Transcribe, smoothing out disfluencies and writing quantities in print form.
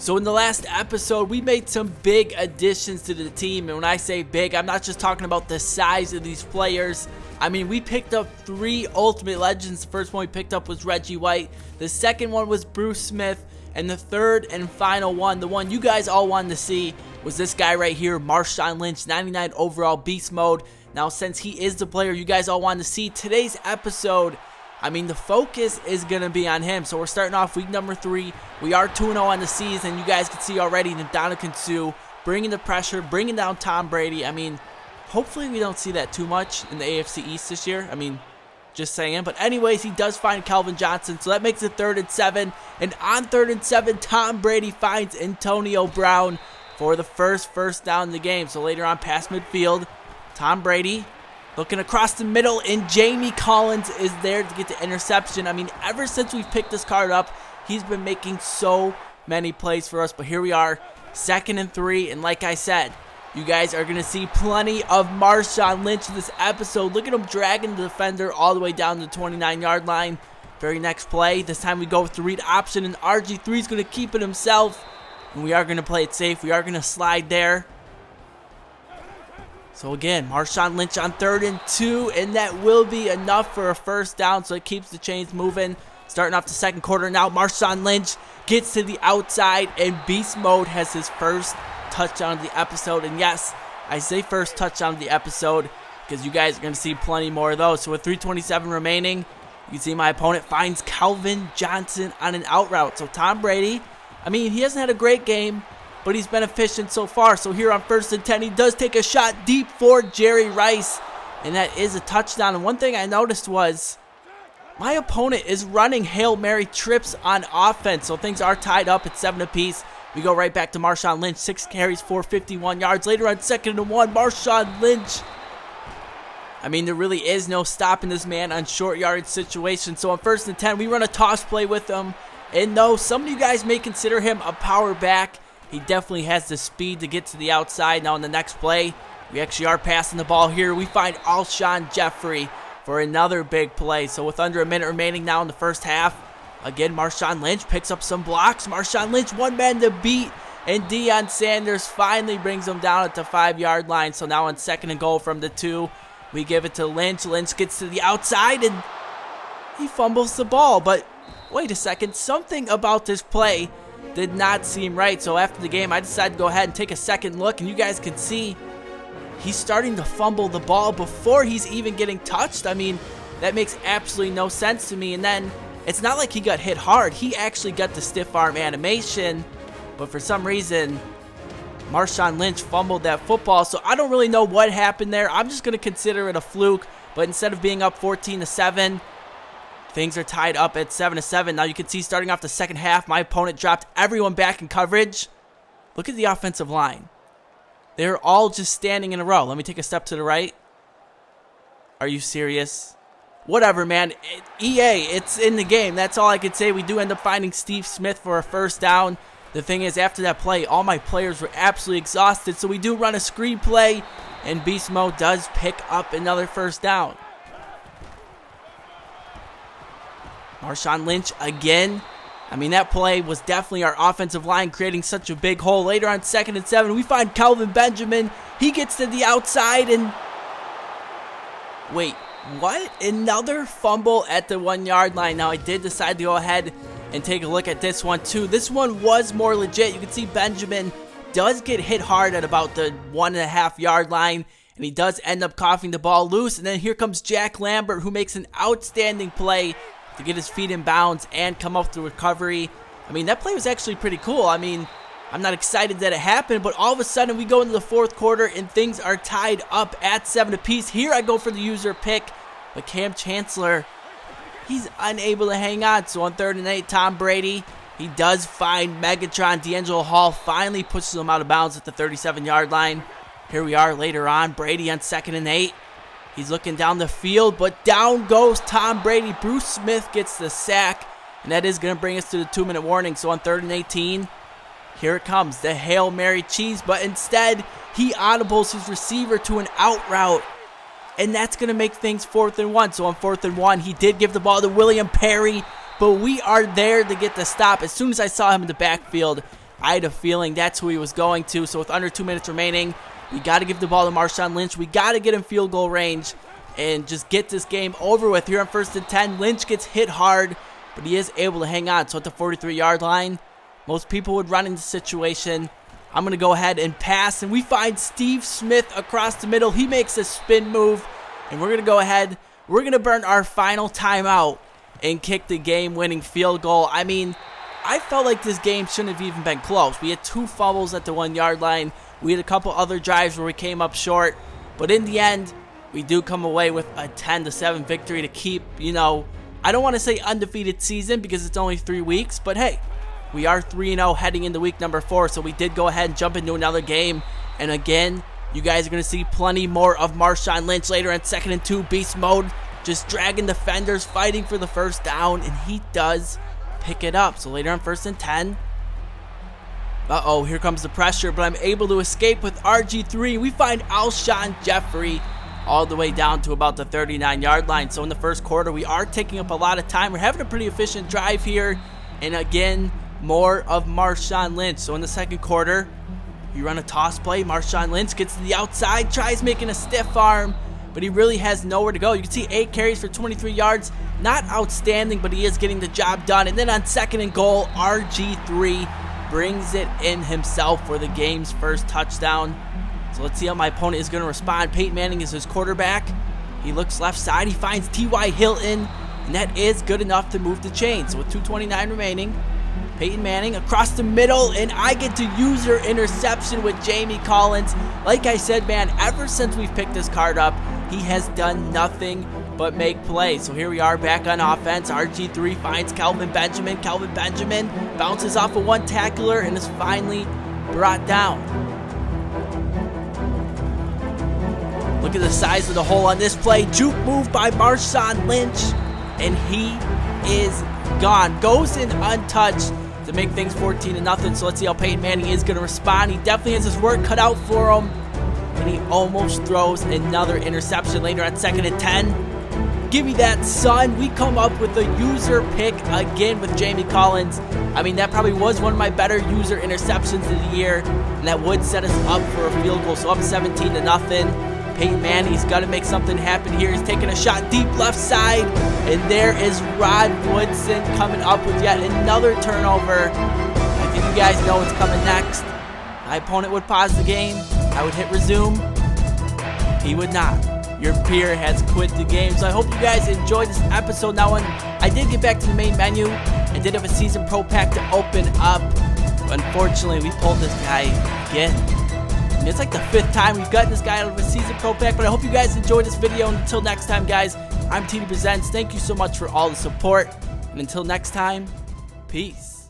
So in the last episode, we made some big additions to the team, and when I say big, I'm not just talking about the size of these players. I mean, we picked up 3 Ultimate Legends. The first one we picked up was Reggie White, the second one was Bruce Smith, and the third and final one, the one you guys all wanted to see, was this guy right here, Marshawn Lynch, 99 overall beast mode. Now, since he is the player you guys all wanted to see, today's episode, I mean, the focus is going to be on him. So we're starting off week number 3. We are 2-0 on the season. You guys can see already Ndamukong Suh bringing the pressure, bringing down Tom Brady. I mean, hopefully we don't see that too much in the AFC East this year. I mean, just saying. But anyways, he does find Calvin Johnson. So that makes it 3rd and 7. And on 3rd and 7, Tom Brady finds Antonio Brown for the first down in the game. So later on, past midfield, Tom Brady looking across the middle, and Jamie Collins is there to get the interception. I mean, ever since we've picked this card up, he's been making so many plays for us. But here we are, 2nd and 3, and like I said, you guys are going to see plenty of Marshawn Lynch in this episode. Look at him dragging the defender all the way down to the 29-yard line. Very next play, this time we go with the read option, and RG3 is going to keep it himself. And we are going to play it safe. We are going to slide there. So again, Marshawn Lynch on 3rd and 2, and that will be enough for a first down, so it keeps the chains moving. Starting off the second quarter now, Marshawn Lynch gets to the outside, and Beast Mode has his first touchdown of the episode. And yes, I say first touchdown of the episode because you guys are going to see plenty more of those. So with 3:27 remaining, you can see my opponent finds Calvin Johnson on an out route. So Tom Brady, I mean, he hasn't had a great game, but he's been efficient so far. So here on 1st and 10, he does take a shot deep for Jerry Rice, and that is a touchdown. And one thing I noticed was my opponent is running Hail Mary trips on offense, so things are tied up at 7 apiece. We go right back to Marshawn Lynch, 6 carries, 451 yards. Later on 2nd and 1, Marshawn Lynch. I mean, there really is no stopping this man on short yardage situations. So on 1st and 10, we run a toss play with him. And though some of you guys may consider him a power back, he definitely has the speed to get to the outside. Now in the next play, we actually are passing the ball here. We find Alshon Jeffrey for another big play. So with under a minute remaining now in the first half, again, Marshawn Lynch picks up some blocks. Marshawn Lynch, one man to beat, and Deion Sanders finally brings him down at the 5-yard line. So now on 2nd and goal from the 2, we give it to Lynch. Lynch gets to the outside, and he fumbles the ball. But wait a second, something about this play did not seem right. So after the game, I decided to go ahead and take a second look, and you guys can see he's starting to fumble the ball before he's even getting touched. I mean, that makes absolutely no sense to me. And then it's not like he got hit hard. He actually got the stiff arm animation, but for some reason, Marshawn Lynch fumbled that football. So I don't really know what happened there. I'm just going to consider it a fluke. But instead of being up 14-7, things are tied up at 7-7. Now you can see starting off the second half, my opponent dropped everyone back in coverage. Look at the offensive line. They're all just standing in a row. Let me take a step to the right. Are you serious? Whatever, man. EA, it's in the game. That's all I could say. We do end up finding Steve Smith for a first down. The thing is, after that play, all my players were absolutely exhausted. So we do run a screen play, and Beast Mode does pick up another first down. Marshawn Lynch again. I mean, that play was definitely our offensive line creating such a big hole. Later on 2nd and 7, we find Kelvin Benjamin. He gets to the outside, and wait, what? Another fumble at the 1-yard line. Now, I did decide to go ahead and take a look at this one, too. This one was more legit. You can see Benjamin does get hit hard at about the 1.5-yard line, and he does end up coughing the ball loose. And then here comes Jack Lambert, who makes an outstanding play to get his feet in bounds and come off the recovery. I mean, that play was actually pretty cool. I mean, I'm not excited that it happened, but all of a sudden we go into the 4th quarter and things are tied up at 7 apiece. Here I go for the user pick, but Cam Chancellor, he's unable to hang on. So on 3rd and 8, Tom Brady, he does find Megatron. D'Angelo Hall finally pushes him out of bounds at the 37-yard line. Here we are later on. Brady on 2nd and 8. He's looking down the field, but down goes Tom Brady. Bruce Smith gets the sack, and that is going to bring us to the 2-minute warning. So on 3rd and 18, here it comes, the Hail Mary cheese, but instead, he audibles his receiver to an out route, and that's going to make things 4th and 1. So on 4th and 1, he did give the ball to William Perry, but we are there to get the stop. As soon as I saw him in the backfield, I had a feeling that's who he was going to. So with under 2 minutes remaining, we got to give the ball to Marshawn Lynch. We got to get him field goal range and just get this game over with. Here on 1st and 10, Lynch gets hit hard, but he is able to hang on. So at the 43-yard line, most people would run into the situation. I'm going to go ahead and pass, and we find Steve Smith across the middle. He makes a spin move, and we're going to go ahead. We're going to burn our final timeout and kick the game-winning field goal. I mean, I felt like this game shouldn't have even been close. We had 2 fumbles at the 1-yard line. We had a couple other drives where we came up short. But in the end, we do come away with a 10-7 victory to keep, I don't want to say undefeated season because it's only 3 weeks. But hey, we are 3-0 heading into week number 4. So we did go ahead and jump into another game. And again, you guys are going to see plenty more of Marshawn Lynch later on 2nd and 2, beast mode. Just dragging defenders, fighting for the first down, and he does pick it up. So later on 1st and 10. Uh-oh, here comes the pressure, but I'm able to escape with RG3. We find Alshon Jeffrey all the way down to about the 39-yard line. So in the first quarter, we are taking up a lot of time. We're having a pretty efficient drive here. And again, more of Marshawn Lynch. So in the second quarter, we run a toss play. Marshawn Lynch gets to the outside, tries making a stiff arm, but he really has nowhere to go. You can see 8 carries for 23 yards. Not outstanding, but he is getting the job done. And then on 2nd and goal, RG3 brings it in himself for the game's first touchdown. So let's see how my opponent is going to respond. Peyton Manning is his quarterback. He looks left side. He finds T.Y. Hilton, and that is good enough to move the chain. So with 2:29 remaining, Peyton Manning across the middle, and I get to user interception with Jamie Collins. Like I said, man, ever since we've picked this card up, he has done nothing but make plays. So here we are back on offense. RG3 finds Kelvin Benjamin. Kelvin Benjamin bounces off of one tackler and is finally brought down. Look at the size of the hole on this play. Juke move by Marshawn Lynch, and he is gone. Goes in untouched to make things 14-0. So let's see how Peyton Manning is going to respond. He definitely has his work cut out for him, and he almost throws another interception later on 2nd and 10. Give me that, son. We come up with a user pick again with Jamie Collins. I mean, that probably was one of my better user interceptions of the year, and that would set us up for a field goal. So up 17-0. Peyton Manning's got to make something happen here. He's taking a shot deep left side, and there is Rod Woodson coming up with yet another turnover. I think you guys know what's coming next. My opponent would pause the game. I would hit resume. He would not. Your peer has quit the game. So I hope you guys enjoyed this episode. Now, when I did get back to the main menu, I did have a Season Pro Pack to open up. But unfortunately, we pulled this guy again. And it's like the 5th time we've gotten this guy out of a Season Pro Pack. But I hope you guys enjoyed this video. And until next time, guys, I'm TD Presents. Thank you so much for all the support. And until next time, peace.